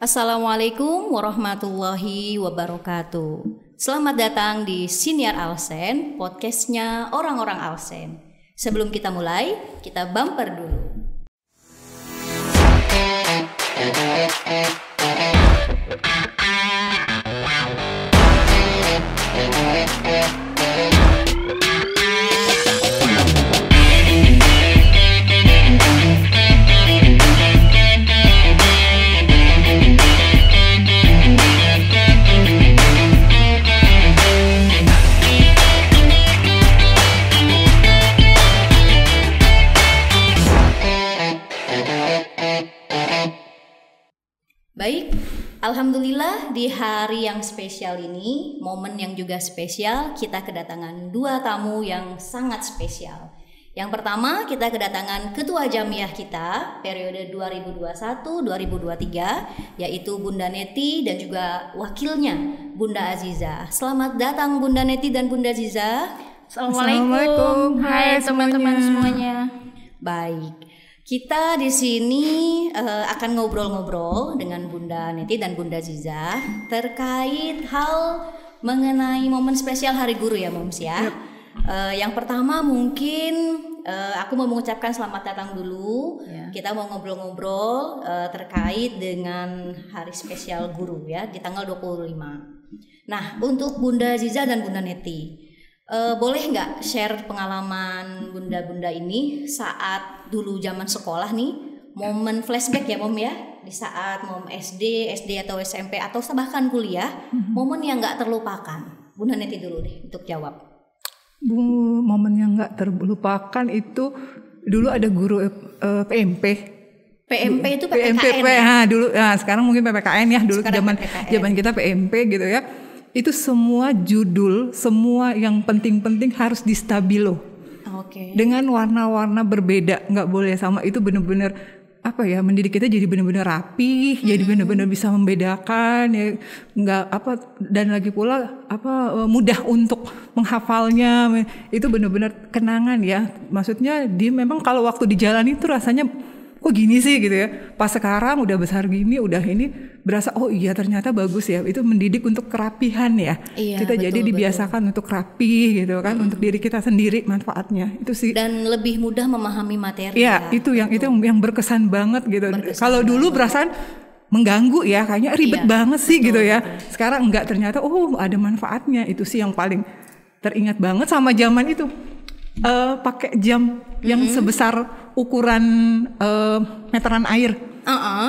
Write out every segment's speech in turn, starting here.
Assalamualaikum warahmatullahi wabarakatuh. Selamat datang di Siniar Alsen, podcastnya orang-orang Alsen. Sebelum kita mulai, kita bumper dulu. Baik, alhamdulillah di hari yang spesial ini, momen yang juga spesial, kita kedatangan dua tamu yang sangat spesial. Yang pertama, kita kedatangan ketua jamiah kita periode 2021-2023, yaitu Bunda Neti dan juga wakilnya Bunda Aziza. Selamat datang Bunda Neti dan Bunda Aziza. Assalamualaikum. Hai teman-teman semuanya. Baik. Kita di sini akan ngobrol-ngobrol dengan Bunda Neti dan Bunda Aziza terkait hal mengenai momen spesial Hari Guru ya, Moms ya. Yep. Yang pertama mungkin aku mau mengucapkan selamat datang dulu. Kita mau ngobrol-ngobrol terkait dengan hari spesial guru ya di tanggal 25. Nah, untuk Bunda Aziza dan Bunda Neti, boleh nggak share pengalaman bunda-bunda ini saat dulu zaman sekolah nih, momen flashback ya Mom ya, di saat Mom SD atau SMP atau bahkan kuliah, momen yang nggak terlupakan. Bunda Neti dulu deh untuk jawab. Momen yang nggak terlupakan itu dulu ada guru PMP. PMP itu PPKN. Dulu, sekarang mungkin PPKN ya. Dulu zaman kita PMP gitu ya. Itu semua judul, semua yang penting-penting harus di stabilo. Okay. Dengan warna-warna berbeda, nggak boleh sama. Itu benar-benar mendidik kita jadi benar-benar rapi, jadi benar-benar bisa membedakan ya, nggak dan lagi pula mudah untuk menghafalnya. Itu benar-benar kenangan ya. Maksudnya dia memang kalau waktu di jalan itu rasanya kok gini sih gitu ya. Pas sekarang udah besar gini, udah ini berasa oh iya ternyata bagus ya. Itu mendidik untuk kerapihan ya. Iya, kita jadi dibiasakan untuk rapi gitu kan, untuk diri kita sendiri manfaatnya. Itu sih. Dan lebih mudah memahami materi. Iya, itu yang berkesan banget gitu. Kalau dulu berasaan mengganggu ya, kayaknya ribet banget sih gitu ya. Sekarang enggak, ternyata ada manfaatnya. Itu sih yang paling teringat banget sama zaman itu. Pakai jam yang sebesar ukuran meteran air.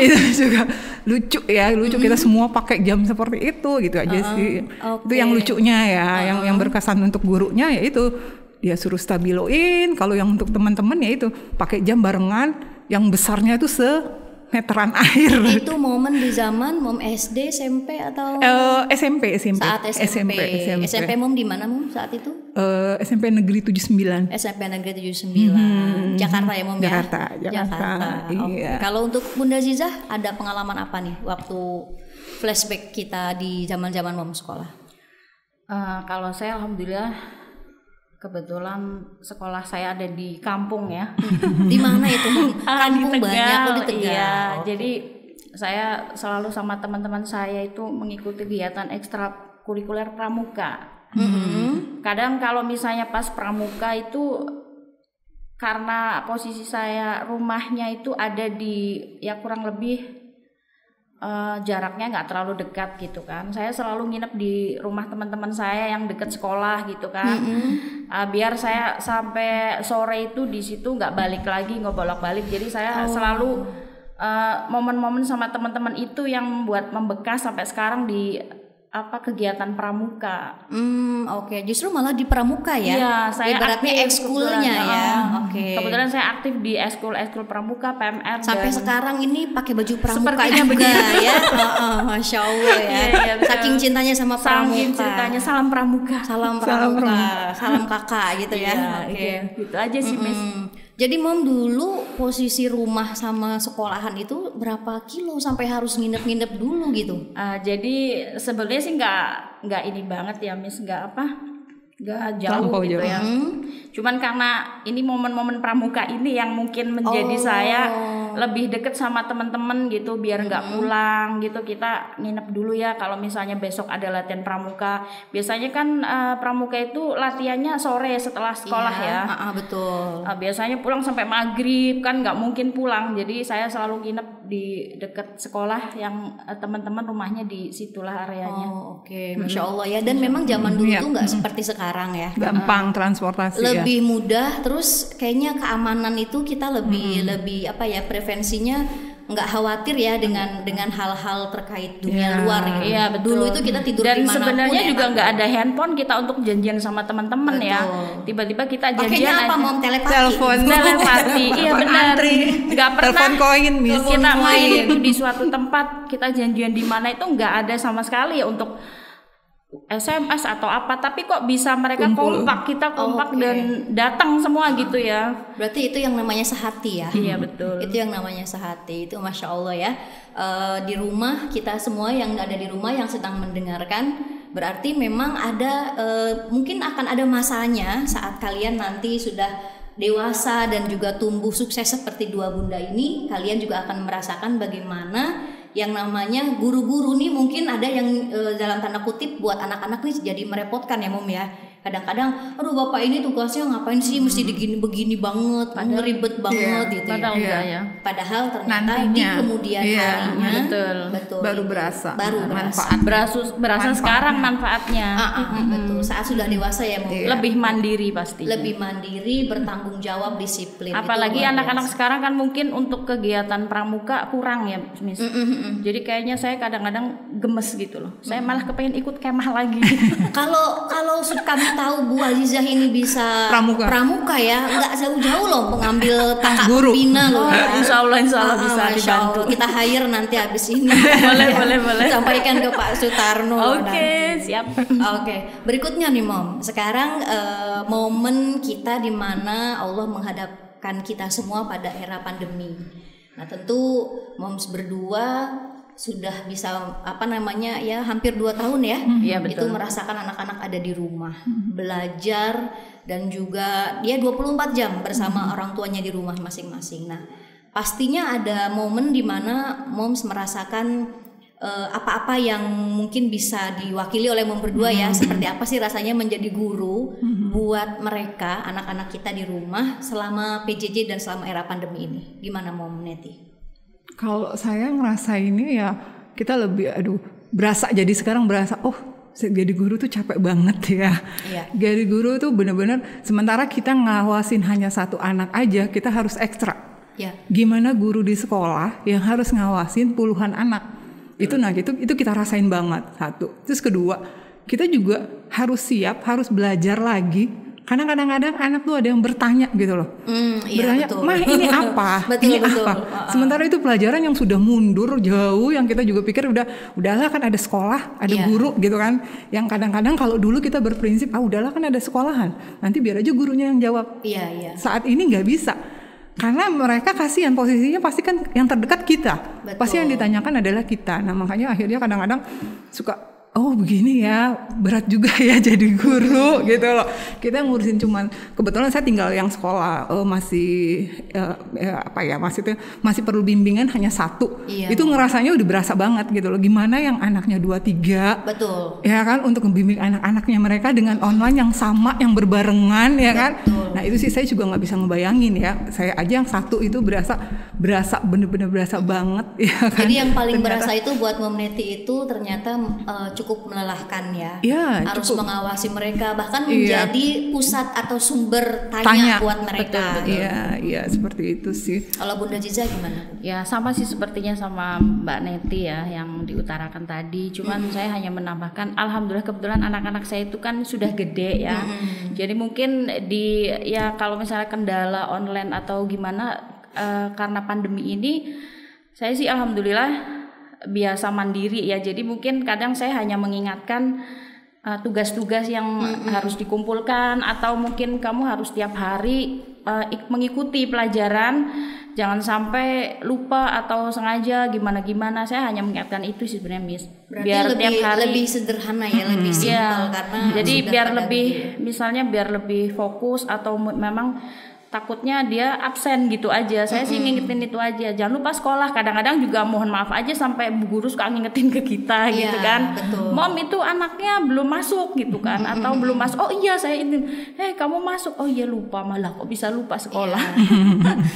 Itu juga lucu kita semua pakai jam seperti itu gitu aja sih. Itu yang lucunya ya, yang berkesan untuk gurunya ya itu dia suruh stabiloin. Kalau yang untuk teman-teman ya itu pakai jam barengan yang besarnya itu meteran air. Itu momen di zaman Mom SD, SMP atau SMP. Saat SMP Mom di mana Mom saat itu? SMP Negeri 79. SMP Negeri 79. Jakarta ya Mom ya? Jakarta. Okay. Iya. Kalau untuk Bunda Aziza ada pengalaman apa nih waktu flashback kita di zaman-zaman Mom sekolah? Kalau saya alhamdulillah kebetulan sekolah saya ada di kampung ya. Di mana itu? Kampung banyak di Tegal. Iya, jadi saya selalu sama teman-teman saya itu mengikuti kegiatan ekstrakurikuler pramuka. Kadang kalau misalnya pas pramuka itu karena posisi saya rumahnya itu ada di kurang lebih jaraknya nggak terlalu dekat gitu kan. Saya selalu nginep di rumah teman-teman saya yang dekat sekolah gitu kan. Biar saya sampai sore itu di situ nggak balik lagi, nggak bolak-balik. Jadi saya selalu momen-momen sama teman-teman itu yang membuat membekas sampai sekarang di kegiatan pramuka. Oke. Justru malah di pramuka ya. Iya, saya ibaratnya ekskulnya ya. Oke. Kebetulan saya aktif di ekskul pramuka PMR. Sampai sekarang ini pakai baju pramuka sepertinya juga ya. Masya Allah ya. Iya, saking cintanya sama pramuka. Saking cintanya, salam pramuka. Salam pramuka. Salam kakak gitu ya. Oke. Gitu aja sih Miss. Jadi Mom dulu posisi rumah sama sekolahan itu berapa kilo sampai harus nginep-nginep dulu gitu? Jadi sebenarnya sih nggak ini banget ya Miss, nggak jauh gitu ya. Cuman karena ini momen-momen pramuka ini yang mungkin menjadi saya lebih deket sama teman-teman gitu, biar nggak pulang gitu, kita nginep dulu ya. Kalau misalnya besok ada latihan pramuka, biasanya kan pramuka itu latihannya sore setelah sekolah ya. Betul. Biasanya pulang sampai maghrib, kan nggak mungkin pulang, jadi saya selalu nginep di dekat sekolah yang teman-teman rumahnya di situlah areanya. Oke. Masya Allah ya. Dan memang zaman dulu tuh nggak seperti sekarang ya. Gampang transportasi lebih mudah, terus kayaknya keamanan itu kita lebih apa ya, prevensinya nggak khawatir ya dengan hal-hal terkait dunia luar gitu. Iya, betul. Dulu itu kita tidur dan dimanapun sebenarnya juga nggak gitu. ada handphone kita untuk janjian sama teman-teman ya. Tiba-tiba kita janjian pakainya apa, aja. Mom? Telepati. Iya benar. Nggak pernah. Telepon koin Kita main itu di suatu tempat, kita janjian di mana itu nggak ada sama sekali ya untuk SMS atau apa, tapi kok bisa mereka kompak, kita kompak dan datang semua gitu ya. Berarti itu yang namanya sehati ya. Iya betul. Itu yang namanya sehati. Itu Masya Allah ya. Di rumah kita semua yang ada di rumah yang sedang mendengarkan, berarti memang ada mungkin akan ada masanya saat kalian nanti sudah dewasa dan juga tumbuh sukses seperti dua bunda ini, kalian juga akan merasakan bagaimana yang namanya guru-guru nih mungkin ada yang dalam tanda kutip buat anak-anak nih jadi merepotkan ya Mom ya. Kadang-kadang aduh bapak ini tugasnya ngapain sih mesti begini banget, ribet banget gitu ya. Padahal ternyata di kemudian harinya betul baru berasa manfaat berasa sekarang manfaatnya. Betul, saat sudah dewasa ya Mom. Lebih mandiri pasti. Lebih mandiri, bertanggung jawab, disiplin. Apalagi anak-anak sekarang kan mungkin untuk kegiatan pramuka kurang ya, Miss. Jadi kayaknya saya kadang-kadang gemes gitu loh. Saya malah kepengen ikut kemah lagi. Kalau kami tahu Bu Azizah ini bisa pramuka ya, nggak jauh-jauh loh mengambil kakak pembina loh. Insya Allah bisa dibantu. Kita hire nanti habis ini. boleh. Sampaikan ke Pak Sutarno. Oke, siap. Oke, berikutnya nih Mom. Sekarang momen kita di mana Allah menghadapkan kita semua pada era pandemi. Nah tentu Moms berdua sudah bisa hampir 2 tahun ya. Iya, betul. Itu merasakan anak-anak ada di rumah, belajar dan juga dia 24 jam bersama orang tuanya di rumah masing-masing. Nah, pastinya ada momen di mana Moms merasakan apa-apa yang mungkin bisa diwakili oleh Mom berdua ya. Seperti apa sih rasanya menjadi guru buat mereka, anak-anak kita di rumah selama PJJ dan selama era pandemi ini. Gimana Mom Neti? Kalau saya ngerasa ini ya kita lebih berasa, jadi sekarang berasa jadi guru tuh capek banget ya. Jadi guru tuh bener-bener sementara kita ngawasin hanya 1 anak aja kita harus ekstra. Gimana guru di sekolah yang harus ngawasin puluhan anak. Itu itu kita rasain banget, 1. Terus kedua, kita juga harus siap, harus belajar lagi. Karena kadang-kadang anak tuh ada yang bertanya gitu loh. Bertanya, betul. Mah ini apa? Ini apa? Sementara itu pelajaran yang sudah mundur jauh, yang kita juga pikir udahlah kan ada sekolah, ada guru gitu kan. Yang kadang-kadang kalau dulu kita berprinsip, udahlah kan ada sekolahan, nanti biar aja gurunya yang jawab. Saat ini nggak bisa. Karena mereka kasihan, posisinya pasti kan yang terdekat kita. Betul. Pasti yang ditanyakan adalah kita. Nah makanya akhirnya kadang-kadang suka begini ya, berat juga ya jadi guru gitu loh. Kita ngurusin cuman, kebetulan saya tinggal yang sekolah masih masih perlu bimbingan hanya 1. Itu ngerasanya udah berasa banget gitu loh. Gimana yang anaknya 2-3. Betul. Ya kan, untuk membimbing anak-anaknya mereka dengan online yang sama, yang berbarengan ya kan. Nah itu sih saya juga nggak bisa ngebayangin ya. Saya aja yang 1 itu berasa bener-bener berasa banget ya kan. Jadi yang paling berasa itu buat Mom Neti itu ternyata cukup melelahkan ya. Harus cukup mengawasi mereka, bahkan menjadi pusat atau sumber tanya buat mereka. Iya, seperti itu sih. Kalau Bunda Ziza gimana? Ya sama sih sepertinya sama Mbak Neti ya yang diutarakan tadi. Cuman saya hanya menambahkan, alhamdulillah kebetulan anak-anak saya itu kan sudah gede ya. Jadi mungkin kalau misalnya kendala online atau gimana karena pandemi ini, saya sih alhamdulillah biasa mandiri ya. Jadi mungkin kadang saya hanya mengingatkan tugas-tugas yang harus dikumpulkan, atau mungkin kamu harus tiap hari mengikuti pelajaran, jangan sampai lupa atau sengaja gimana. Saya hanya mengingatkan itu sih sebenarnya, Miss. Berarti biar tiap hari lebih sederhana ya, lebih simpel karena jadi biar lebih fokus, atau memang takutnya dia absen gitu aja. Saya sih ngingetin itu aja. Jangan lupa sekolah. Kadang-kadang juga mohon maaf aja sampai bu guru suka ngingetin ke kita gitu kan. Betul. Mom itu anaknya belum masuk gitu kan. Atau belum masuk. Oh iya saya ini. Kamu masuk. Oh iya lupa, malah kok bisa lupa sekolah.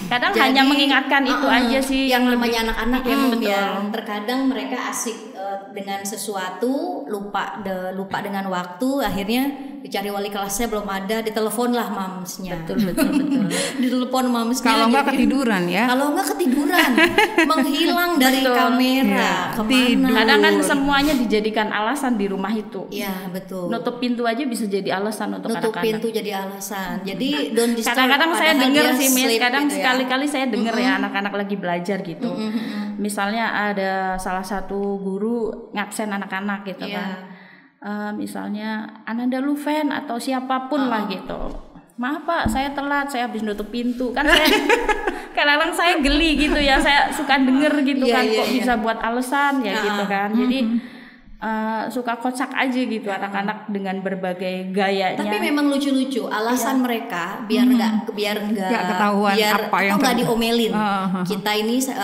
Kadang jadi, hanya mengingatkan itu aja sih. Yang namanya anak-anak ya. Terkadang mereka asik dengan sesuatu, lupa dengan waktu, akhirnya dicari wali kelasnya belum ada, ditelepon lah mamsnya. Betul. Ditelepon mamsnya. Kalau nggak ketiduran ya. Kalau nggak ketiduran, menghilang dari kamera. Kemana? Kadang kan semuanya dijadikan alasan di rumah itu. Iya betul. Nutup pintu aja bisa jadi alasan untuk nutup anak-anak. pintu jadi alasan. Jadi don't disturb. Kadang-kadang saya dengar sih, Miss. Kadang gitu sekali-kali saya dengar ya anak-anak lagi belajar gitu. Misalnya ada salah satu guru ngabsen anak-anak gitu kan. Misalnya Ananda Luven atau siapapun lah gitu. Maaf Pak, saya telat, saya habis nutup pintu. Kan saya kadang-kadang saya geli gitu ya, saya suka denger gitu kan kok bisa buat alasan ya gitu kan. Jadi suka kocak aja gitu anak-anak dengan berbagai gayanya. Tapi memang lucu-lucu alasan mereka biar nggak ketahuan biar apa yang nggak diomelin.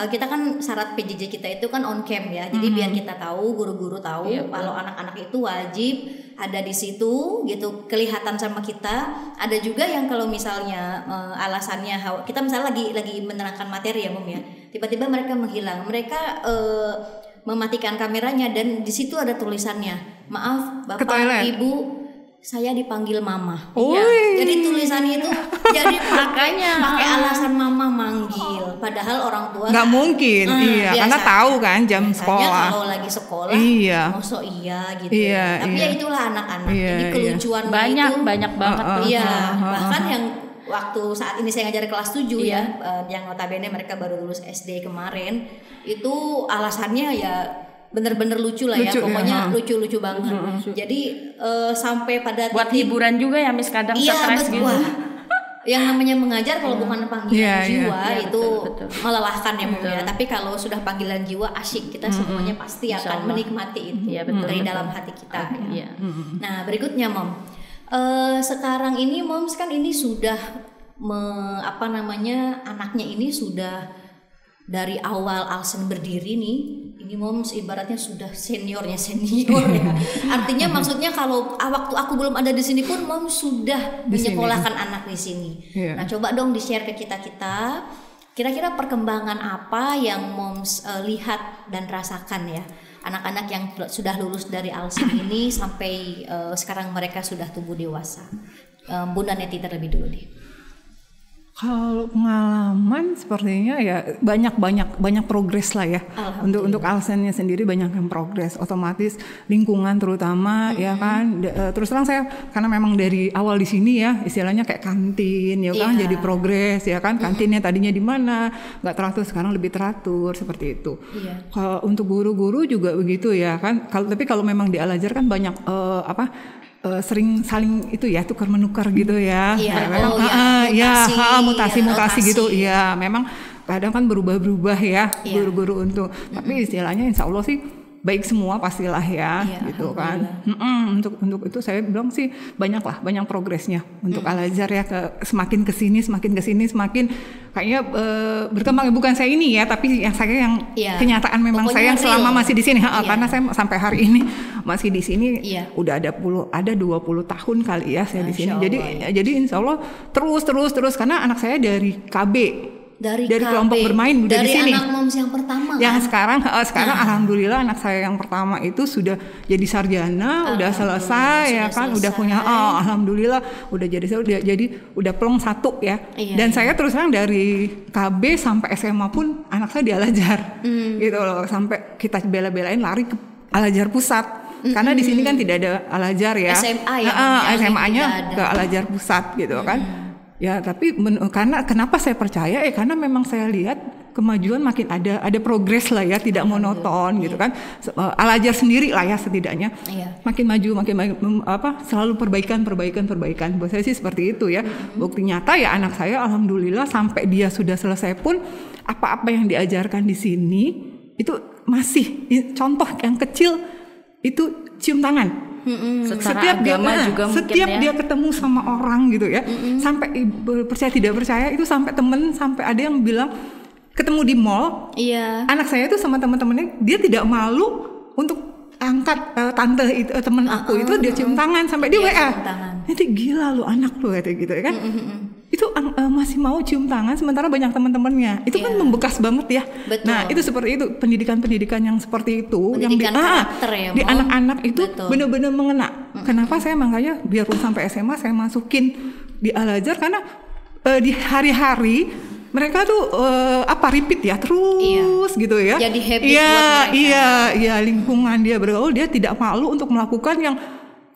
Kita kan syarat PJJ kita itu kan on cam ya. Jadi biar kita tahu, guru-guru tahu kalau anak-anak itu wajib ada di situ gitu, kelihatan sama kita. Ada juga yang kalau misalnya alasannya kita misalnya lagi menerangkan materi ya Mom ya, tiba-tiba mereka menghilang, mereka mematikan kameranya dan di situ ada tulisannya, maaf Bapak Ibu, saya dipanggil Mama. Jadi tulisannya itu jadi pakai alasan Mama manggil, padahal orang tua nggak mungkin, karena tahu kan jam sekolah. Kalau lagi sekolah, mosok gitu. Tapi ya itulah anak-anak. Jadi kelucuan banyak banget. Bahkan yang waktu saat ini saya ngajar kelas 7 yang notabene mereka baru lulus SD kemarin, itu alasannya ya bener-bener lucu lah ya, pokoknya lucu-lucu banget. Jadi sampai pada buat hiburan juga ya Miss, kadang stres gitu. Yang namanya mengajar kalau bukan panggilan jiwa itu betul. Melelahkan ya Mom ya. Tapi kalau sudah panggilan jiwa asyik, kita semuanya pasti akan menikmati itu dari dalam hati kita. Nah berikutnya Mom. Sekarang ini Moms kan ini sudah anaknya ini sudah dari awal Alsen berdiri nih, ini Moms ibaratnya sudah senior ya. Artinya maksudnya kalau waktu aku belum ada di sini pun Moms sudah menyekolahkan anak di sini. Nah coba dong di-share ke kita kira-kira perkembangan apa yang Moms lihat dan rasakan ya, anak-anak yang sudah lulus dari Alsen ini sampai sekarang mereka sudah tumbuh dewasa. Bunda Neti terlebih dulu deh. Kalau pengalaman sepertinya ya banyak progres lah ya. Untuk Alsennya sendiri banyak yang progres, otomatis lingkungan terutama ya kan. Terus terang saya karena memang dari awal di sini ya istilahnya kayak kantin ya kan, jadi progres ya kan. Kantinnya tadinya di mana nggak teratur, sekarang lebih teratur seperti itu. Kalau untuk guru-guru juga begitu ya kan. Tapi kalau memang di Al-Azhar kan banyak sering saling itu ya tukar menukar gitu ya. Mutasi gitu ya. Memang kadang kan berubah ya guru-guru untuk tapi istilahnya insya Allah sih baik semua pastilah ya gitu kan. Untuk itu saya bilang sih banyak progresnya untuk Al-Azhar ya, semakin kesini semakin kayaknya berkembang. Bukan saya ini ya, tapi yang kenyataan memang pokoknya saya selama masih di sini karena saya sampai hari ini masih di sini udah ada 20 tahun kali ya saya di sini. Jadi insya Allah terus karena anak saya dari KB. Dari kelompok bermain udah di sini. Dari anak Moms yang pertama. Yang sekarang alhamdulillah anak saya yang pertama itu sudah jadi sarjana, udah selesai ya kan, udah punya alhamdulillah udah udah plong 1 ya. Dan saya terus terang dari KB sampai SMA pun anak saya di Al-Azhar. Gitu loh, sampai kita bela-belain lari ke Al-Azhar Pusat. Karena di sini kan tidak ada Al-Azhar ya. SMA ya. SMA-nya ke Al-Azhar Pusat gitu kan. Ya tapi karena kenapa saya percaya karena memang saya lihat kemajuan makin ada progres lah ya, tidak monoton gitu kan. Al-Azhar sendiri lah ya setidaknya makin maju selalu perbaikan. Buat saya sih seperti itu ya. Bukti nyata ya anak saya alhamdulillah sampai dia sudah selesai pun apa-apa yang diajarkan di sini itu masih contoh yang kecil itu cium tangan. Secara agama juga setiap mungkin dia ketemu sama orang gitu ya, sampai percaya tidak percaya itu sampai ada yang bilang ketemu di mall, anak saya itu sama teman-temannya dia tidak malu untuk angkat tante itu teman aku itu dia cium tangan sampai dia WA. Nanti gila lu anak lu kayak gitu ya kan. Itu masih mau cium tangan sementara banyak teman-temannya. Itu kan membekas banget ya. Betul. Nah, itu seperti itu pendidikan yang seperti itu pendidikan yang karakter ya, di anak-anak itu benar-benar mengena. Kenapa saya makanya biarpun sampai SMA saya masukin di Al-Azhar karena di hari-hari mereka tuh repeat ya terus gitu ya. Jadi habit buat mereka. Iya, lingkungan dia bergaul dia tidak malu untuk melakukan yang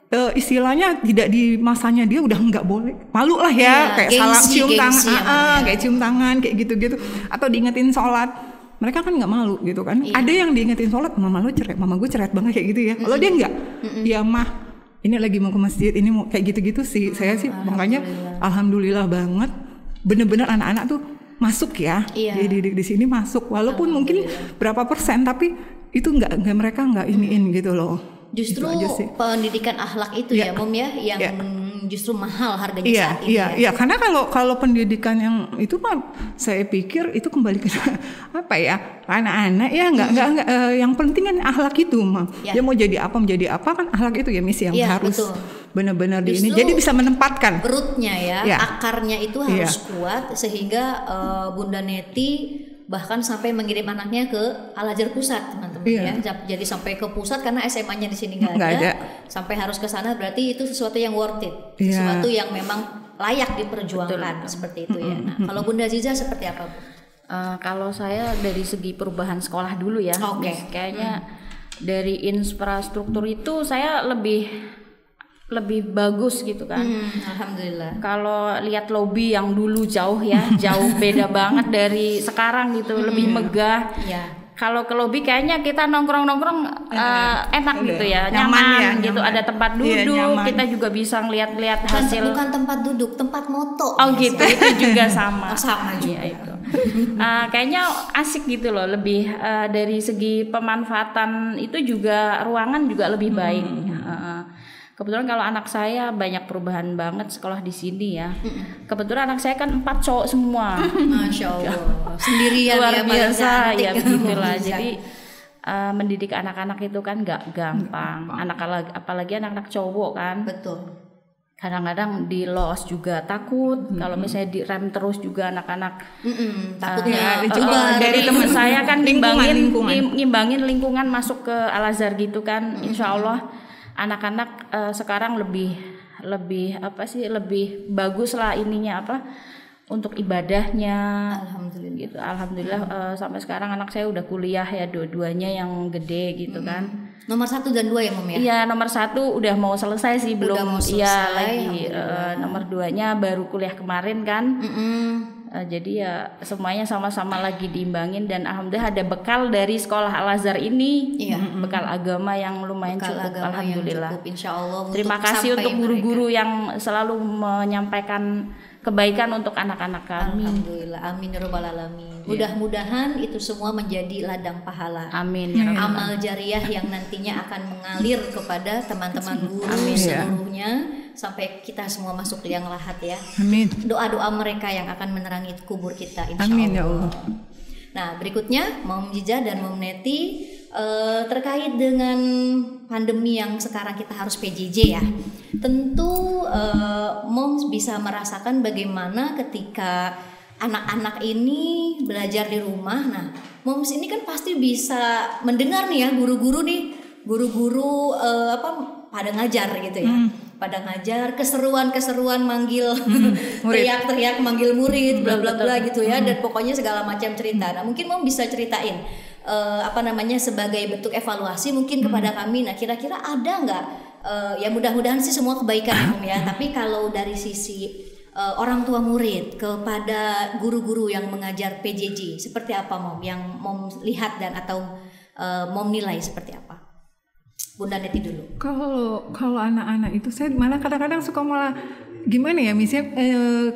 istilahnya tidak di masanya dia udah nggak boleh, malu lah ya, kayak salam cium tangan, kayak cium tangan kayak gitu-gitu, atau diingetin sholat, mereka kan nggak malu gitu kan. Ada yang diingetin sholat, mama gue cerewet banget kayak gitu ya. Kalau dia nggak, dia mah ini lagi mau ke masjid, ini mau kayak gitu-gitu sih. Saya sih makanya alhamdulillah banget, bener-bener anak-anak tuh masuk ya, di sini masuk, walaupun mungkin berapa persen, tapi itu mereka nggak iniin gitu loh. Justru pendidikan akhlak itu ya Mom ya yang justru mahal harganya saat ini. Iya, karena kalau pendidikan yang itu mah saya pikir itu kembali ke apa ya, anak-anak ya nggak yang penting kan akhlak itu mah. Dia mau jadi apa kan akhlak itu ya misi yang harus benar-benar di ini. Jadi bisa menempatkan rootnya ya, akarnya itu harus kuat sehingga Bunda Neti bahkan sampai mengirim anaknya ke Al-Azhar Pusat, teman-teman ya. Jadi sampai ke pusat karena SMA-nya di sini nggak ada. Sampai harus ke sana berarti itu sesuatu yang worth it, sesuatu yang memang layak diperjuangkan. Seperti itu ya. Nah, kalau Bunda Aziza seperti apa, Bu? Kalau saya dari segi perubahan sekolah dulu ya. Kayaknya dari infrastruktur itu saya lebih bagus gitu kan. Alhamdulillah. Kalau lihat lobi yang dulu jauh beda banget dari sekarang gitu, lebih megah. Kalau ke lobi kayaknya kita nongkrong enak gitu ya, nyaman gitu, ada tempat duduk, kita juga bisa ngeliat-liat hasil. Bukan tempat duduk, tempat moto. Gitu, itu juga sama. Sama juga itu. Kayaknya asik gitu loh, lebih dari segi pemanfaatan itu juga ruangan juga lebih baik. Kebetulan kalau anak saya banyak perubahan banget sekolah di sini ya. Kebetulan anak saya kan 4 cowok semua. Masya Allah. Sendirian luar ya, biasa ya begitulah. Jadi mendidik anak-anak itu kan nggak gampang. Apalagi anak-anak cowok kan. Betul. Kadang-kadang di los juga takut. Kalau misalnya direm terus juga anak-anak takutnya dari teman saya kan ngimbangin lingkungan masuk ke Al-Azhar gitu kan. Insya Allah anak-anak sekarang lebih bagus lah ininya untuk ibadahnya. Alhamdulillah gitu. Alhamdulillah sampai sekarang anak saya udah kuliah ya, dua-duanya yang gede gitu kan. Nomor 1 dan 2 ya Mom ya? Iya, nomor 1 udah mau selesai sih, belum. Iya lagi nomor 2-nya baru kuliah kemarin kan. Jadi ya semuanya sama-sama lagi diimbangin dan alhamdulillah ada bekal dari sekolah Al-Azhar ini, bekal agama yang lumayan cukup, alhamdulillah. Insyaallah. Terima kasih untuk guru-guru yang selalu menyampaikan kebaikan untuk anak-anak kami. Alhamdulillah, amin ya rabbal alamin. Mudah-mudahan itu semua menjadi ladang pahala. Amin. Amal jariah yang nantinya akan mengalir kepada teman-teman guru seluruhnya sampai kita semua masuk ke liang lahat ya. Amin. Doa-doa mereka yang akan menerangi kubur kita insyaallah. Amin ya Allah. Nah, berikutnya Mom Ziza dan Mom Neti terkait dengan pandemi yang sekarang kita harus PJJ ya. Tentu Mom bisa merasakan bagaimana ketika anak-anak ini belajar di rumah. Nah, Moms ini kan pasti bisa mendengar nih ya guru-guru pada ngajar gitu ya. Pada ngajar keseruan manggil teriak-teriak manggil murid bla bla bla gitu ya, dan pokoknya segala macam cerita. Nah, mungkin Mom bisa ceritain sebagai bentuk evaluasi mungkin kepada kami. Nah, kira-kira ada nggak ya mudah-mudahan sih semua kebaikan Mom ya, tapi kalau dari sisi orang tua murid kepada guru-guru yang mengajar PJJ seperti apa Mom yang Mom lihat dan atau Mom nilai seperti apa? Bunda Neti dulu. Kalau anak-anak itu saya malah kadang-kadang suka malah gimana ya, misalnya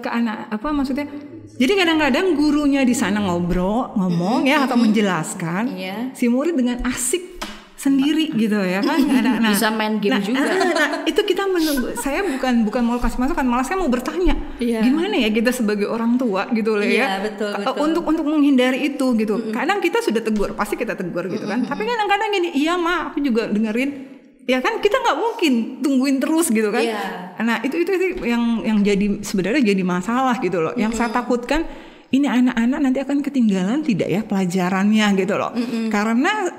ke anak maksudnya. Jadi kadang-kadang gurunya di sana ngomong ya atau menjelaskan, si murid dengan asik sendiri gitu ya kan. Bisa main game juga. Itu kita menunggu. Saya bukan mau kasih masukan, malah saya mau bertanya gimana ya kita sebagai orang tua gitu loh ya. Betul. Untuk menghindari itu gitu. Kadang kita sudah tegur, pasti kita tegur gitu kan. Tapi kadang-kadang gini, iya Ma, aku juga dengerin. Ya kan kita nggak mungkin tungguin terus gitu kan. Nah itu yang jadi sebenarnya jadi masalah gitu loh. Yang saya takutkan ini anak-anak nanti akan ketinggalan tidak ya pelajarannya gitu loh. Karena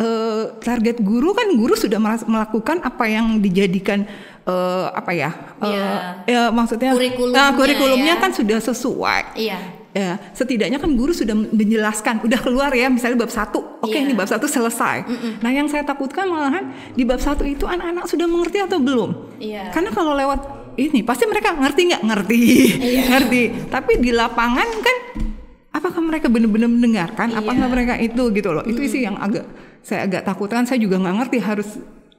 target guru kan guru sudah melakukan apa yang dijadikan maksudnya kurikulumnya kan sudah sesuai. Ya, setidaknya kan guru sudah menjelaskan, udah keluar ya misalnya bab 1, oke, ini bab 1 selesai. Nah yang saya takutkan malahan di bab 1 itu anak-anak sudah mengerti atau belum? Karena kalau lewat ini pasti mereka ngerti nggak? Ngerti. Tapi di lapangan kan apakah mereka benar-benar mendengarkan? Apakah mereka itu gitu loh? Itu sih yang saya agak takutkan. Saya juga nggak ngerti harus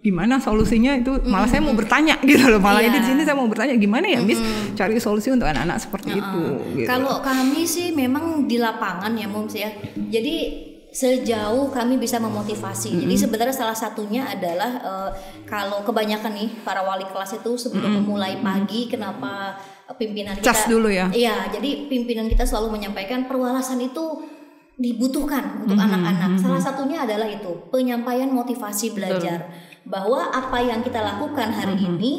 gimana solusinya itu. Malah saya mau bertanya gitu loh. Malah ini di sini saya mau bertanya gimana ya Miss cari solusi untuk anak-anak seperti itu. Gitu. Kalau kami sih memang di lapangan ya Mums ya. Jadi sejauh kami bisa memotivasi. Jadi sebenarnya salah satunya adalah kalau kebanyakan nih para wali kelas itu sebelum memulai pagi, kenapa pimpinan kita cas dulu ya. Iya, jadi pimpinan kita selalu menyampaikan perwalasan itu dibutuhkan untuk anak-anak. Salah satunya adalah itu penyampaian motivasi belajar. Bahwa apa yang kita lakukan hari ini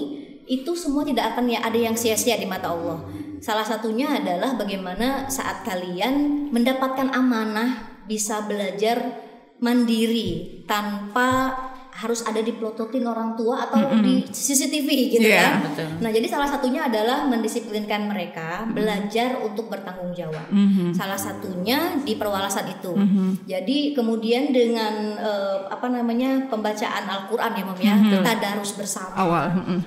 itu semua tidak akan ada yang sia-sia di mata Allah. Salah satunya adalah bagaimana saat kalian mendapatkan amanah bisa belajar mandiri tanpa harus ada dipelototin orang tua atau di CCTV gitu ya. Betul. Nah jadi salah satunya adalah mendisiplinkan mereka belajar untuk bertanggung jawab. Salah satunya di perwalasan itu. Jadi kemudian dengan pembacaan Al-Quran ya Mom ya, tadarus bersama.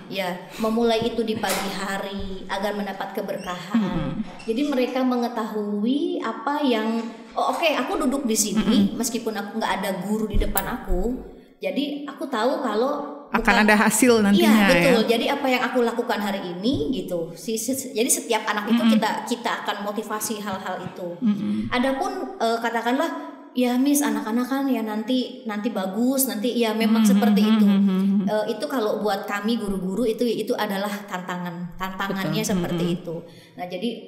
Ya, memulai itu di pagi hari agar mendapat keberkahan. Jadi mereka mengetahui apa yang oke, aku duduk di sini meskipun aku nggak ada guru di depan aku. Jadi aku tahu kalau akan ada hasil nantinya. Iya betul. Jadi apa yang aku lakukan hari ini gitu. Jadi setiap anak itu kita akan motivasi hal-hal itu. Adapun katakanlah ya Miss anak-anak kan ya nanti bagus nanti ya memang seperti itu. Itu kalau buat kami guru-guru itu adalah tantangannya seperti itu. Nah jadi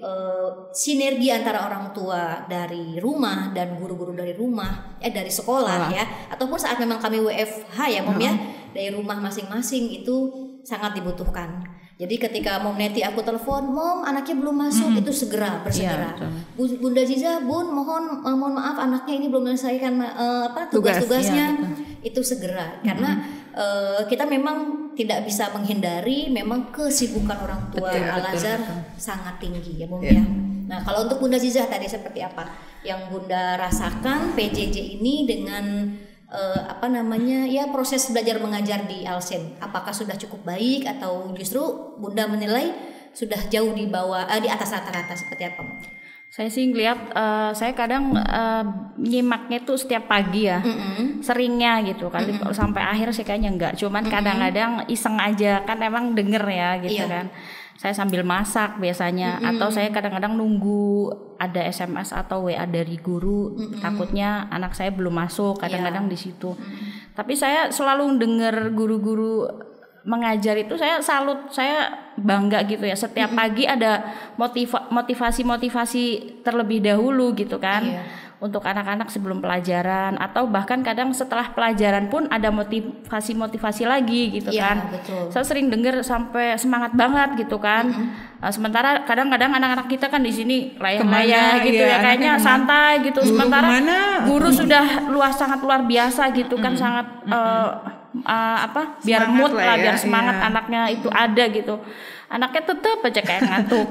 sinergi antara orang tua dari rumah dan guru-guru dari rumah dari sekolah ya ataupun saat memang kami WFH ya Mom ya dari rumah masing-masing itu sangat dibutuhkan. Jadi ketika Mom Neti aku telepon, Mom anaknya belum masuk, itu bersegera. Bunda Ziza, Bun mohon maaf anaknya ini belum menyelesaikan tugas-tugasnya, itu segera karena kita memang tidak bisa menghindari memang kesibukan orang tua Al-Azhar sangat tinggi ya Mom ya. Nah kalau untuk Bunda Ziza tadi seperti apa yang Bunda rasakan PJJ ini dengan proses belajar mengajar di Alsen, apakah sudah cukup baik atau justru Bunda menilai sudah jauh di bawah di atas rata-rata seperti apa? Saya sih ngeliat saya kadang nyimaknya tuh setiap pagi ya, seringnya gitu kali sampai akhir sih kayaknya enggak, cuman kadang-kadang iseng aja kan emang denger ya gitu kan. Saya sambil masak biasanya atau saya kadang-kadang nunggu ada SMS atau WA dari guru, takutnya anak saya belum masuk kadang-kadang di situ. Tapi saya selalu dengar guru-guru mengajar itu saya salut, saya bangga gitu ya. Setiap pagi ada motivasi terlebih dahulu gitu kan. Untuk anak-anak sebelum pelajaran atau bahkan kadang setelah pelajaran pun ada motivasi lagi gitu kan. Betul. Saya sering dengar sampai semangat banget gitu kan. Sementara kadang-kadang anak-anak kita kan di sini layah-layah gitu ya kayaknya santai gitu. Sementara guru sudah sangat luar biasa gitu kan, sangat biar mood lah, biar semangat anaknya itu ada gitu. Anaknya tetap aja kayak ngantuk.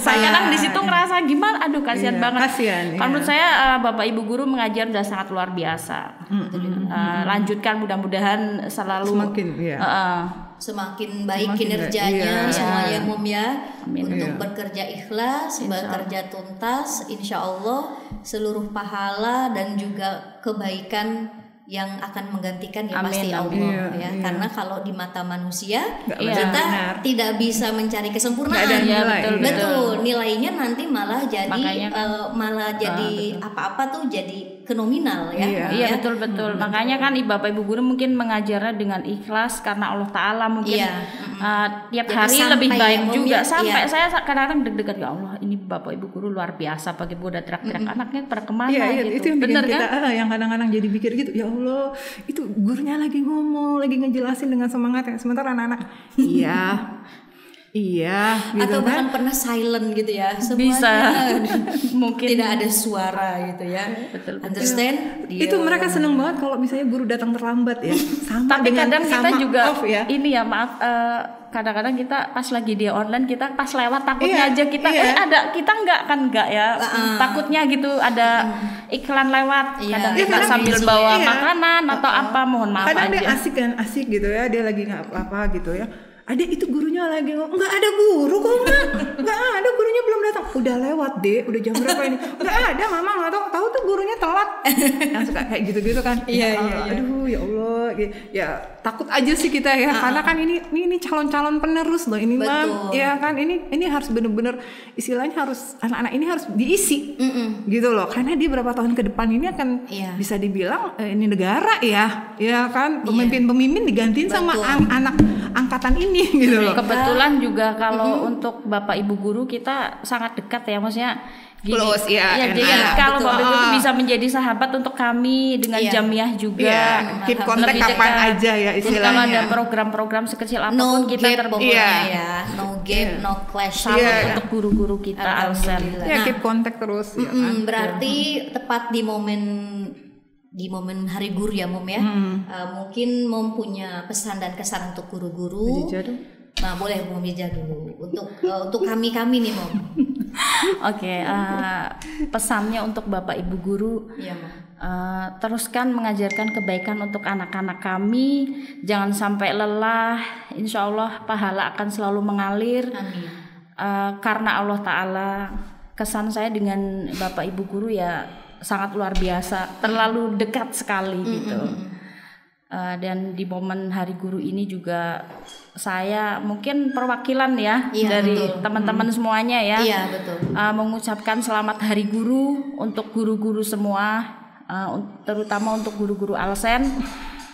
Saya kadang di situ ngerasa gimana, aduh kasihan banget. Menurut saya Bapak Ibu guru mengajar udah sangat luar biasa. Lanjutkan mudah-mudahan selalu semakin baik kinerjanya semuanya Mom ya. Untuk bekerja ikhlas, bekerja tuntas, insya Allah seluruh pahala dan juga kebaikan yang akan menggantikan ya pasti Allah ya. Karena kalau di mata manusia kita tidak bisa mencari kesempurnaan. Betul. Nilainya nanti malah jadi apa-apa tuh jadi nominal ya. Iya betul. Makanya kan Bapak Ibu guru mungkin mengajarnya dengan ikhlas karena Allah Taala mungkin tiap Jadi hari lebih baik ya, juga. Sampai saya kadang-kadang deg-degan, ya Allah ini Bapak Ibu guru luar biasa, pagi udah teriak-teriak anaknya pada kemana gitu. Itu yang bikin Bener kita kan? yang kadang-kadang jadi pikir gitu, ya Allah itu gurunya lagi ngomong, lagi ngejelasin dengan semangat ya, sementara anak-anak iya gitu atau bahkan kan. pernah silent gitu ya, semuanya Bisa. Mungkin tidak ada suara gitu ya. Betul. Understand? Itu mereka seneng banget kalau misalnya guru datang terlambat ya. Tapi kadang kita juga off ya. ini ya maaf, kadang-kadang kita pas lagi dia online, kita pas lewat takutnya aja kita ada kita enggak ya, takutnya gitu ada iklan lewat, kadang kita sambil bawa makanan atau apa, mohon maaf kadang aja. dia asik gitu ya, dia lagi nggak apa gitu ya. Ada itu gurunya lagi ngomong, nggak ada guru kok nggak ada, gurunya belum datang, udah lewat deh, udah jam berapa ini, nggak ada mama, nggak tahu tuh gurunya telat, yang suka kayak gitu kan. Aduh ya Allah, ya takut aja sih kita ya, karena kan ini calon-calon penerus loh ini mah, ya kan ini harus bener-bener istilahnya harus anak-anak ini harus diisi gitu loh, karena dia berapa tahun ke depan ini akan bisa dibilang ini negara ya kan, pemimpin digantiin sama anak angkatan ini gitu loh. Kebetulan juga kalau untuk Bapak Ibu guru kita sangat dekat ya, maksudnya gini, close jadi kalau Bapak Ibu itu bisa menjadi sahabat untuk kami dengan jamiah juga. Keep kontak kapan aja ya istilahnya. Kalau ada program-program sekecil apapun kita terbuka ya. No gap, no clash untuk guru-guru kita Alsen. Ya keep kontak terus. Berarti tepat di momen Hari Guru ya Mom ya. Mungkin Mom punya pesan dan kesan untuk guru-guru. Nah, boleh Mom Ija dulu untuk kami nih Mom. Oke, pesannya untuk Bapak Ibu guru, teruskan mengajarkan kebaikan untuk anak-anak kami, jangan sampai lelah. Insya Allah pahala akan selalu mengalir. Amin. Karena Allah Ta'ala. Kesan saya dengan Bapak Ibu guru ya sangat luar biasa, terlalu dekat sekali gitu. Dan di momen Hari Guru ini juga saya mungkin perwakilan dari teman-teman semuanya ya, mengucapkan selamat Hari Guru untuk guru-guru semua, terutama untuk guru-guru Alsen,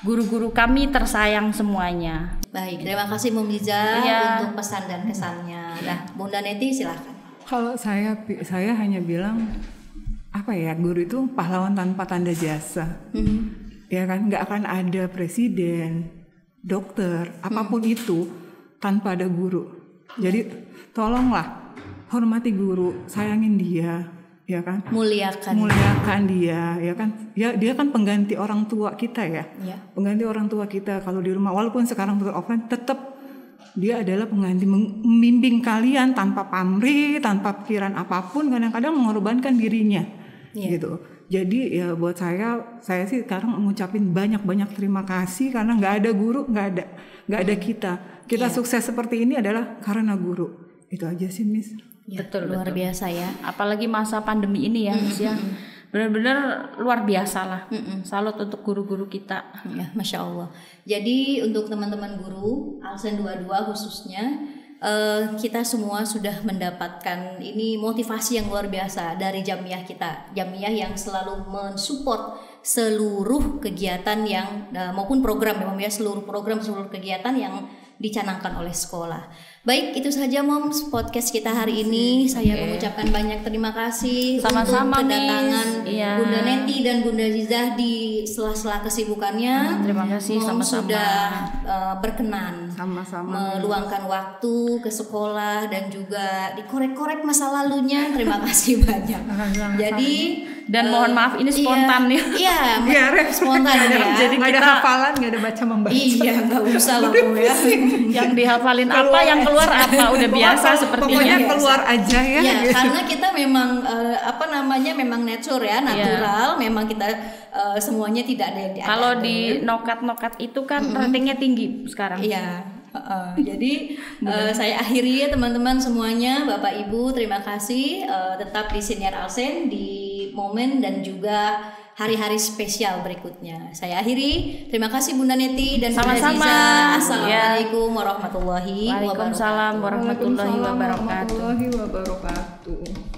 guru-guru kami tersayang semuanya. Baik, terima kasih Mom Liza untuk pesan dan kesannya. Nah, Bunda Neti silahkan. Kalau saya hanya bilang guru itu pahlawan tanpa tanda jasa. Ya kan, nggak akan ada presiden, dokter, apapun itu tanpa ada guru. Jadi tolonglah hormati guru, sayangin dia, ya kan? Muliakan dia, ya kan? Dia kan pengganti orang tua kita ya. Pengganti orang tua kita kalau di rumah, walaupun sekarang offline, tetap dia adalah pengganti, membimbing kalian tanpa pamrih, tanpa pikiran apapun, kadang-kadang mengorbankan dirinya. Gitu. Jadi ya buat saya sih sekarang mengucapin banyak-banyak terima kasih, karena nggak ada guru, nggak ada kita sukses seperti ini adalah karena guru. Itu aja sih Miss. Betul, luar biasa ya. Apalagi masa pandemi ini ya Miss ya, benar-benar luar biasa lah. Salut untuk guru-guru kita. Ya, Masya Allah. Jadi untuk teman-teman guru Alsen 22 khususnya, kita semua sudah mendapatkan ini motivasi yang luar biasa dari jamiah kita, jamiah yang selalu mensupport seluruh kegiatan yang maupun program ya, seluruh kegiatan yang dicanangkan oleh sekolah. Baik, itu saja Moms podcast kita hari ini. Saya mengucapkan banyak terima kasih sama-sama untuk kedatangan Bunda Neti dan Bunda Zizah di sela-sela kesibukannya. Terima kasih sama-sama sudah berkenan sama-sama meluangkan waktu ke sekolah dan juga dikorek-korek masa lalunya. Terima kasih banyak. Jadi dan mohon maaf ini spontan ya. Spontan ya. Jadi nggak ada hafalan, nggak ada baca membaca. Iya, nggak usah lah Bu ya. Yang dihafalin apa, yang keluar apa, udah biasa sepertinya. Pokoknya keluar aja ya. Gitu. Karena kita memang memang natural, memang kita semuanya tidak ada yang diatur. Kalau di nokat-nokat itu kan ratingnya tinggi sekarang. Iya. Jadi saya akhiri ya teman-teman semuanya, Bapak Ibu terima kasih, tetap di Senior Alsen di momen dan juga hari-hari spesial berikutnya. Saya akhiri, terima kasih Bunda Neti dan Bunda Ziza. Assalamualaikum warahmatullahi wabarakatuh. Waalaikumsalam warahmatullahi wabarakatuh.